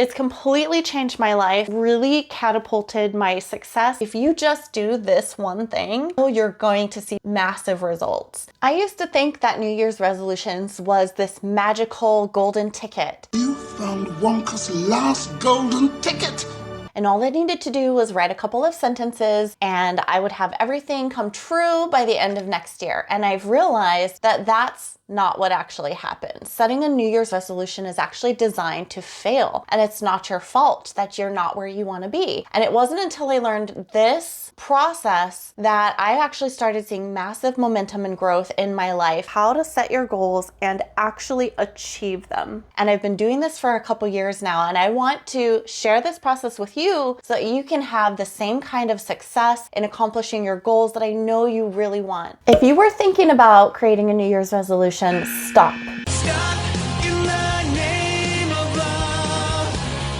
It's completely changed my life, really catapulted my success. If you just do this one thing, you're going to see massive results. I used to think that New Year's resolutions was this magical golden ticket. You found Wonka's last golden ticket. And all I needed to do was write a couple of sentences and I would have everything come true by the end of next year. And I've realized that that's not what actually happens. Setting a New Year's resolution is actually designed to fail, and it's not your fault that you're not where you want to be. And it wasn't until I learned this process that I actually started seeing massive momentum and growth in my life, how to set your goals and actually achieve them. And I've been doing this for a couple years now, and I want to share this process with you so that you can have the same kind of success in accomplishing your goals that I know you really want. If you were thinking about creating a New Year's resolution, stop.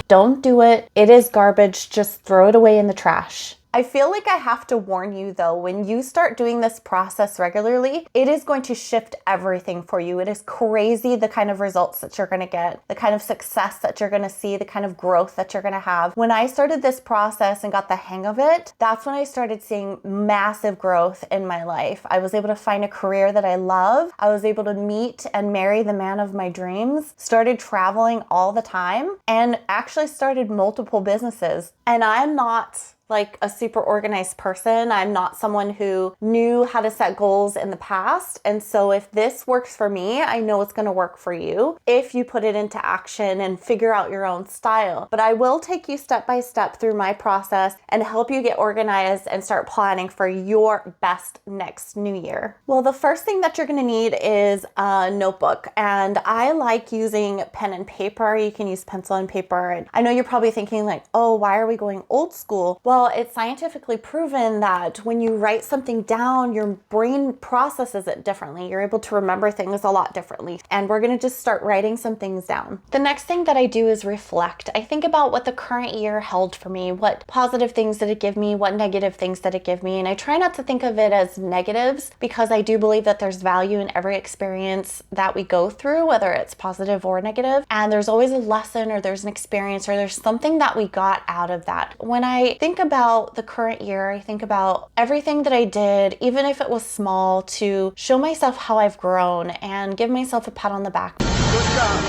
Don't do it. It is garbage. Just throw it away in the trash. I feel like I have to warn you though, when you start doing this process regularly, it is going to shift everything for you. It is crazy the kind of results that you're going to get, the kind of success that you're going to see, the kind of growth that you're going to have. When I started this process and got the hang of it, that's when I started seeing massive growth in my life. I was able to find a career that I love. I was able to meet and marry the man of my dreams, started traveling all the time, and actually started multiple businesses. And I'm not like a super organized person. I'm not someone who knew how to set goals in the past. And so if this works for me, I know it's going to work for you if you put it into action and figure out your own style. But I will take you step by step through my process and help you get organized and start planning for your best next new year. Well, the first thing that you're going to need is a notebook. And I like using pen and paper. You can use pencil and paper. And I know you're probably thinking like, oh, why are we going old school? Well, it's scientifically proven that when you write something down, your brain processes it differently. You're able to remember things a lot differently. And we're going to just start writing some things down. The next thing that I do is reflect. I think about what the current year held for me, what positive things did it give me, what negative things did it give me. And I try not to think of it as negatives because I do believe that there's value in every experience that we go through, whether it's positive or negative. And there's always a lesson or there's an experience or there's something that we got out of that. When I think about the current year, I think about everything that I did, even if it was small, to show myself how I've grown and give myself a pat on the back. Good job.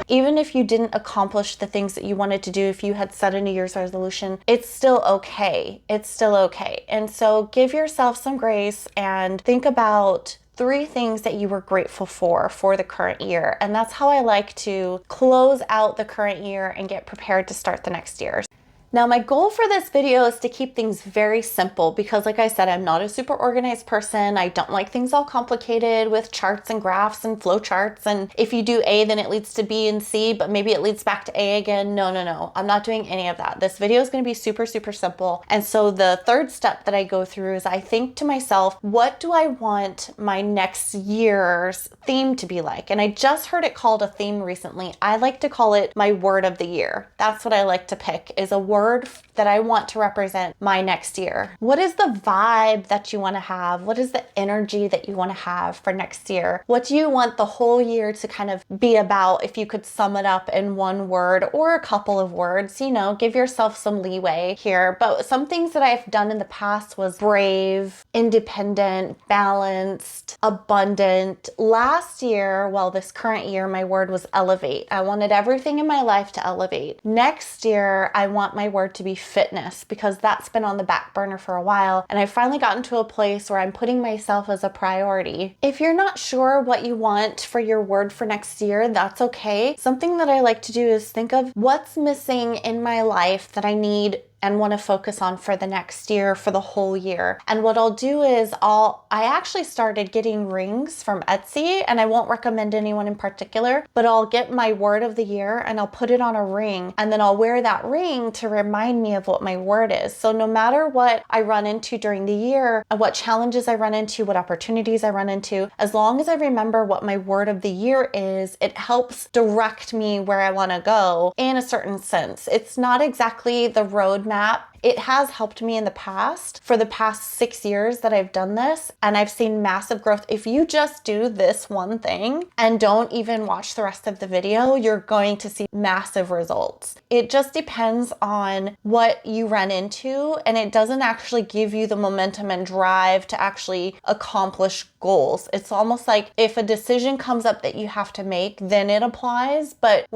Even if you didn't accomplish the things that you wanted to do, if you had set a New Year's resolution, it's still okay. It's still okay. And so give yourself some grace and think about 3 things that you were grateful for the current year. And that's how I like to close out the current year and get prepared to start the next year. Now, my goal for this video is to keep things very simple because, like I said, I'm not a super organized person. I don't like things all complicated with charts and graphs and flow charts. And if you do A, then it leads to B and C, but maybe it leads back to A again. No. I'm not doing any of that. This video is going to be super, super simple. And so the third step that I go through is I think to myself, what do I want my next year's theme to be like? And I just heard it called a theme recently. I like to call it my word of the year. That's what I like to pick, is a word that I want to represent my next year. What is the vibe that you want to have? What is the energy that you want to have for next year? What do you want the whole year to kind of be about if you could sum it up in one word or a couple of words? You know, give yourself some leeway here. But some things that I've done in the past was brave, independent, balanced, abundant. Last year, well, this current year, my word was elevate. I wanted everything in my life to elevate. Next year, I want my word to be fitness because that's been on the back burner for a while. And I've finally gotten to a place where I'm putting myself as a priority. If you're not sure what you want for your word for next year, that's okay. Something that I like to do is think of what's missing in my life that I need and want to focus on for the next year, for the whole year. And what I'll do is I actually started getting rings from Etsy, and I won't recommend anyone in particular, but I'll get my word of the year and I'll put it on a ring, and then I'll wear that ring to remind me of what my word is. So no matter what I run into during the year, what challenges I run into, what opportunities I run into, as long as I remember what my word of the year is, it helps direct me where I want to go in a certain sense. It's not exactly the road map. it has helped me in the past for the past 6 years that I've done this, and I've seen massive growth. If you just do this one thing and don't even watch the rest of the video, you're going to see massive results. It just depends on what you run into, and it doesn't actually give you the momentum and drive to actually accomplish goals. It's almost like if a decision comes up that you have to make, then it applies. But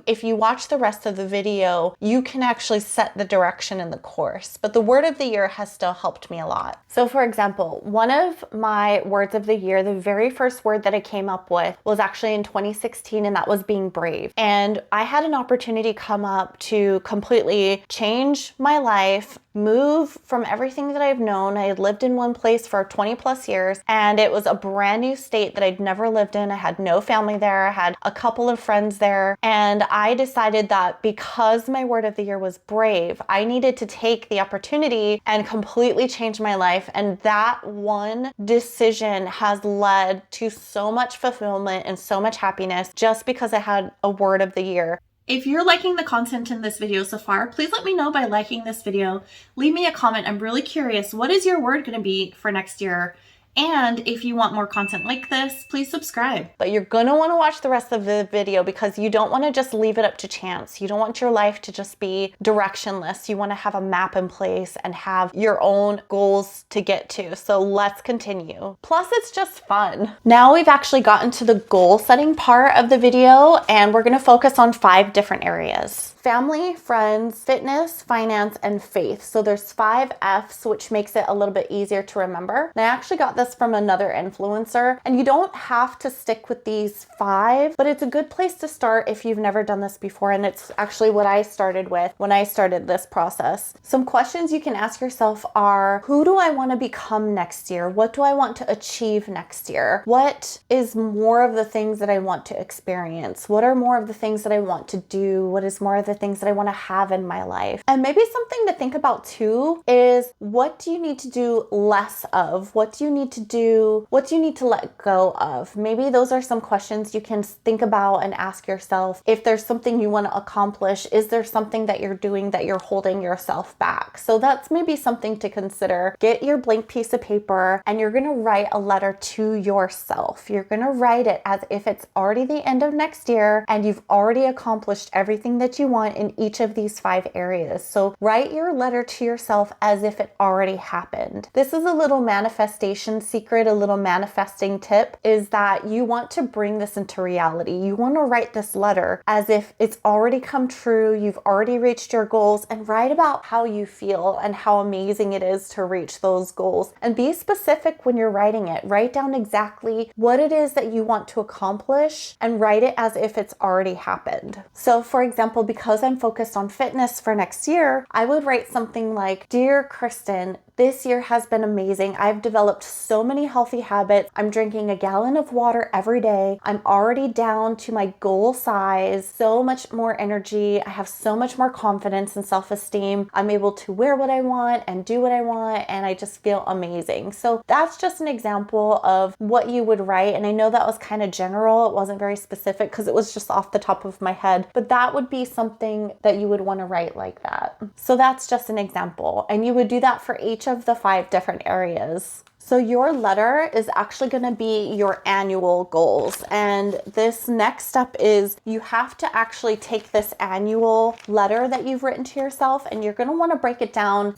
if you watch the rest of the video, you can actually set the direction and the course. But the word of the year has still helped me a lot. So for example, one of my words of the year, the very first word that I came up with was actually in 2016, and that was being brave. And I had an opportunity come up to completely change my life, move from everything that I've known. I had lived in one place for 20 plus years, and it was a brand new state that I'd never lived in. I had no family there. I had a couple of friends there. And I decided that because my word of the year was brave, I needed to take the opportunity and completely change my life. And that one decision has led to so much fulfillment and so much happiness just because I had a word of the year. If you're liking the content in this video so far, please let me know by liking this video. Leave me a comment. I'm really curious. What is your word going to be for next year? And if you want more content like this, please subscribe. But you're going to want to watch the rest of the video because you don't want to just leave it up to chance. You don't want your life to just be directionless. You want to have a map in place and have your own goals to get to. So let's continue. Plus, it's just fun. Now we've actually gotten to the goal setting part of the video, and we're going to focus on 5 different areas. Family, friends, fitness, finance, and faith. So there's 5 F's, which makes it a little bit easier to remember. And I actually got this from another influencer, and you don't have to stick with these 5, but it's a good place to start if you've never done this before. And it's actually what I started with when I started this process. Some questions you can ask yourself are, who do I want to become next year? What do I want to achieve next year? What is more of the things that I want to experience? What are more of the things that I want to do? What is more of the things that I want to have in my life? And maybe something to think about too is, what do you need to do less of? What do you need to do? What do you need to let go of? Maybe those are some questions you can think about and ask yourself. If there's something you want to accomplish, is there something that you're doing that you're holding yourself back? So that's maybe something to consider. Get your blank piece of paper and you're going to write a letter to yourself. You're going to write it as if it's already the end of next year and you've already accomplished everything that you want in each of these 5 areas. So write your letter to yourself as if it already happened. This is a little manifestation secret, a little manifesting tip, is that you want to bring this into reality. You want to write this letter as if it's already come true, you've already reached your goals, and write about how you feel and how amazing it is to reach those goals. And be specific when you're writing it. Write down exactly what it is that you want to accomplish and write it as if it's already happened. So for example, because I'm focused on fitness for next year, I would write something like, Dear Kristen, this year has been amazing. I've developed so many healthy habits. I'm drinking a gallon of water every day. I'm already down to my goal size, so much more energy. I have so much more confidence and self-esteem. I'm able to wear what I want and do what I want, and I just feel amazing. So that's just an example of what you would write. And I know that was kind of general. It wasn't very specific because it was just off the top of my head, but that would be something that you would want to write like that. So that's just an example. And you would do that for each of the 5 different areas. So your letter is actually going to be your annual goals. And this next step is you have to actually take this annual letter that you've written to yourself, and you're going to want to break it down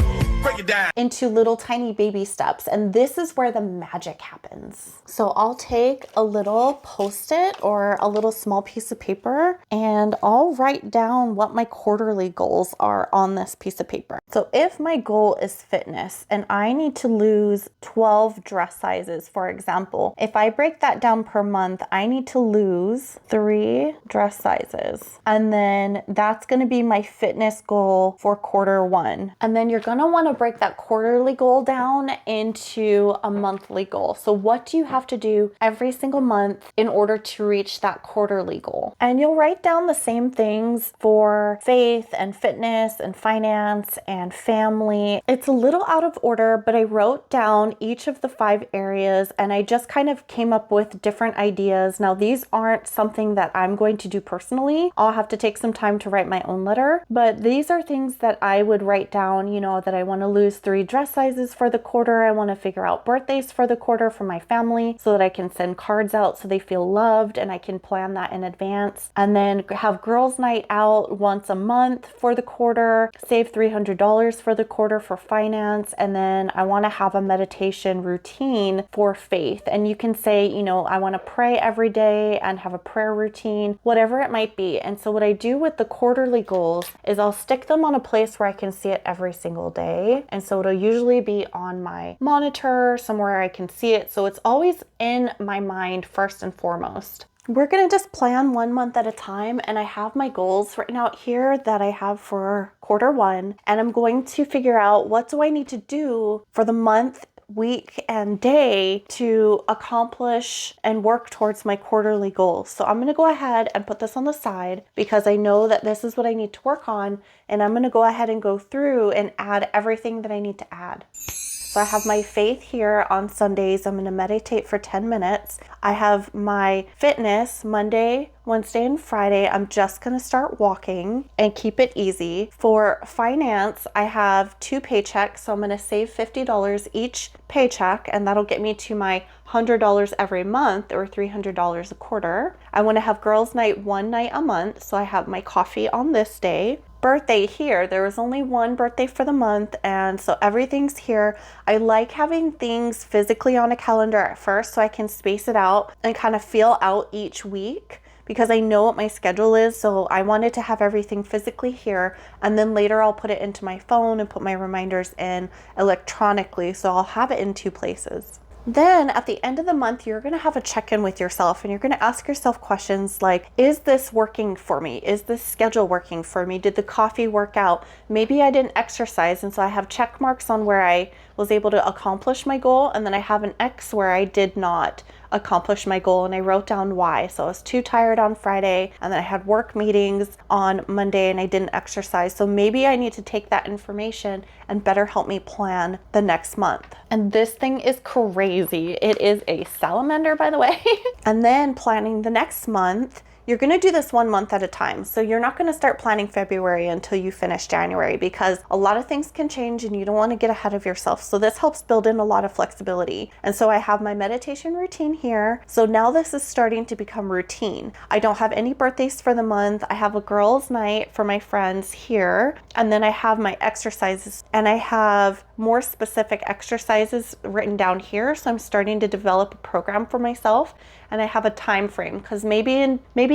into little tiny baby steps. And this is where the magic happens. So I'll take a little Post-it or a little small piece of paper, and I'll write down what my quarterly goals are on this piece of paper. So if my goal is fitness and I need to lose 12 dress sizes, for example, if I break that down per month, I need to lose 3 dress sizes. And then that's going to be my fitness goal for quarter 1. And then you're going to want to break that quarterly goal down into a monthly goal. So what do you have to do every single month in order to reach that quarterly goal? And you'll write down the same things for faith and fitness and finance and family. It's a little out of order, but I wrote down each of the 5 areas and I just kind of came up with different ideas. Now, these aren't something that I'm going to do personally. I'll have to take some time to write my own letter, but these are things that I would write down, you know, that I want to lose 3 dress sizes for the quarter. I want to figure out birthdays for the quarter for my family so that I can send cards out so they feel loved and I can plan that in advance. And then have girls' night out once a month for the quarter, save $300 for the quarter for finance. And then I want to have a meditation routine for faith. And you can say, you know, I want to pray every day and have a prayer routine, whatever it might be. And so what I do with the quarterly goals is I'll stick them on a place where I can see it every single day. And so it'll usually be on my monitor, somewhere I can see it. So it's always in my mind first and foremost. We're going to just plan 1 month at a time, and I have my goals written out here that I have for quarter 1, and I'm going to figure out what do I need to do for the month, week, and day to accomplish and work towards my quarterly goals. So I'm going to go ahead and put this on the side because I know that this is what I need to work on, and I'm going to go ahead and go through and add everything that I need to add. So I have my faith here on Sundays. I'm going to meditate for 10 minutes. I have my fitness Monday, Wednesday, and Friday. I'm just going to start walking and keep it easy. For finance, I have 2 paychecks. So I'm going to save $50 each paycheck, and that'll get me to my $100 every month or $300 a quarter. I want to have girls' night 1 night a month. So I have my coffee on this day. Birthday here, there was only 1 birthday for the month, and so everything's here. I like having things physically on a calendar at first so I can space it out and kind of feel out each week because I know what my schedule is. So I wanted to have everything physically here, and then later I'll put it into my phone and put my reminders in electronically, so I'll have it in 2 places. Then at the end of the month, you're going to have a check-in with yourself, and you're going to ask yourself questions like, is this working for me? Is this schedule working for me? Did the coffee work out? Maybe I didn't exercise, and so I have check marks on where I was able to accomplish my goal, and then I have an X where I did not accomplish my goal, and I wrote down why. So I was too tired on Friday, and then I had work meetings on Monday and I didn't exercise. So maybe I need to take that information and better help me plan the next month. And this thing is crazy. It is a salamander, by the way. And then planning the next month, you're going to do this 1 month at a time. So you're not going to start planning February until you finish January because a lot of things can change and you don't want to get ahead of yourself. So this helps build in a lot of flexibility. And so I have my meditation routine here. So now this is starting to become routine. I don't have any birthdays for the month. I have a girls' night for my friends here. And then I have my exercises, and I have more specific exercises written down here. So I'm starting to develop a program for myself, and I have a time frame because maybe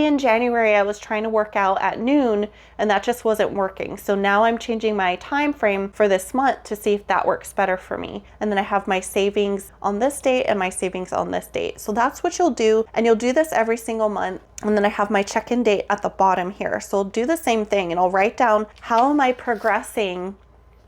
in January I was trying to work out at noon and that just wasn't working. So now I'm changing my time frame for this month to see if that works better for me. And then I have my savings on this date and my savings on this date. So that's what you'll do, and you'll do this every single month. And then I have my check-in date at the bottom here. So I'll do the same thing, and I'll write down, how am I progressing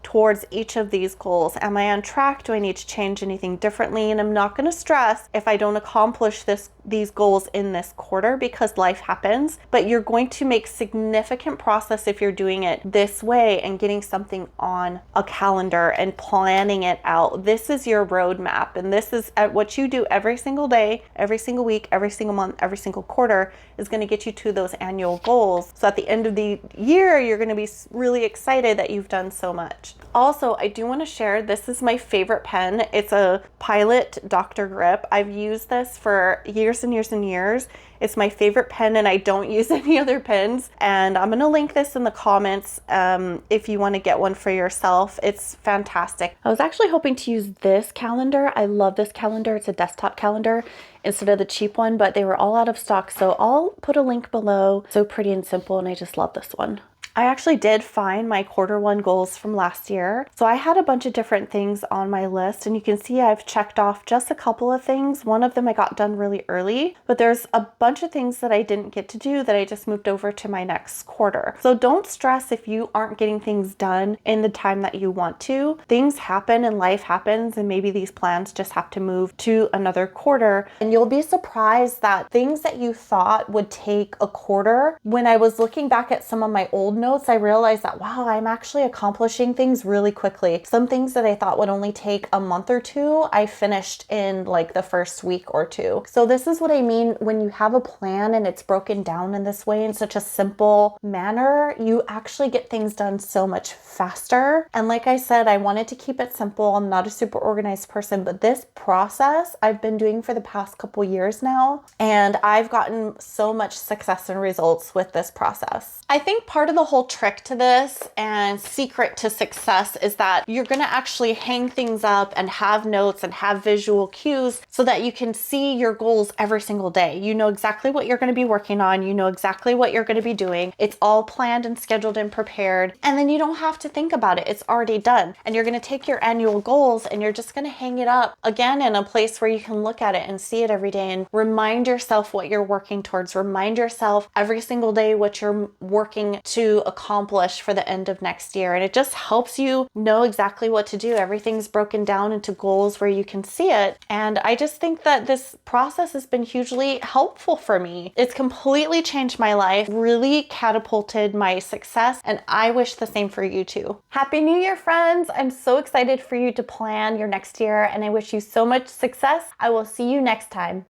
towards each of these goals? Am I on track? Do I need to change anything differently? And I'm not going to stress if I don't accomplish these goals in this quarter because life happens, but you're going to make significant progress if you're doing it this way and getting something on a calendar and planning it out. This is your roadmap, and this is what you do every single day, every single week, every single month, every single quarter is going to get you to those annual goals. So at the end of the year, you're going to be really excited that you've done so much. Also, I do want to share, this is my favorite pen. It's a Pilot Dr. Grip. I've used this for years and years and years. It's my favorite pen, and I don't use any other pens. And I'm going to link this in the comments if you want to get one for yourself. It's fantastic. I was actually hoping to use this calendar. I love this calendar. It's a desktop calendar instead of the cheap one, but they were all out of stock. So I'll put a link below. So pretty and simple, and I just love this one. I actually did find my Q1 goals from last year. So I had a bunch of different things on my list, and you can see I've checked off just a couple of things. One of them I got done really early, but there's a bunch of things that I didn't get to do that I just moved over to my next quarter. So don't stress if you aren't getting things done in the time that you want to. Things happen and life happens, and maybe these plans just have to move to another quarter. And you'll be surprised that things that you thought would take a quarter, when I was looking back at some of my old notes, I realized that, wow, I'm actually accomplishing things really quickly. Some things that I thought would only take a month or two, I finished in like the first week or two. So this is what I mean when you have a plan and it's broken down in this way in such a simple manner, you actually get things done so much faster. And like I said, I wanted to keep it simple. I'm not a super organized person, but this process I've been doing for the past couple years now, and I've gotten so much success and results with this process. I think part of the whole trick to this and secret to success is that you're going to actually hang things up and have notes and have visual cues so that you can see your goals every single day. You know exactly what you're going to be working on. You know exactly what you're going to be doing. It's all planned and scheduled and prepared. And then you don't have to think about it. It's already done. And you're going to take your annual goals and you're just going to hang it up again in a place where you can look at it and see it every day and remind yourself what you're working towards. Remind yourself every single day what you're working to accomplish for the end of next year. And it just helps you know exactly what to do. Everything's broken down into goals where you can see it. And I just think that this process has been hugely helpful for me. It's completely changed my life, really catapulted my success, and I wish the same for you too. Happy New Year, friends! I'm so excited for you to plan your next year, and I wish you so much success. I will see you next time.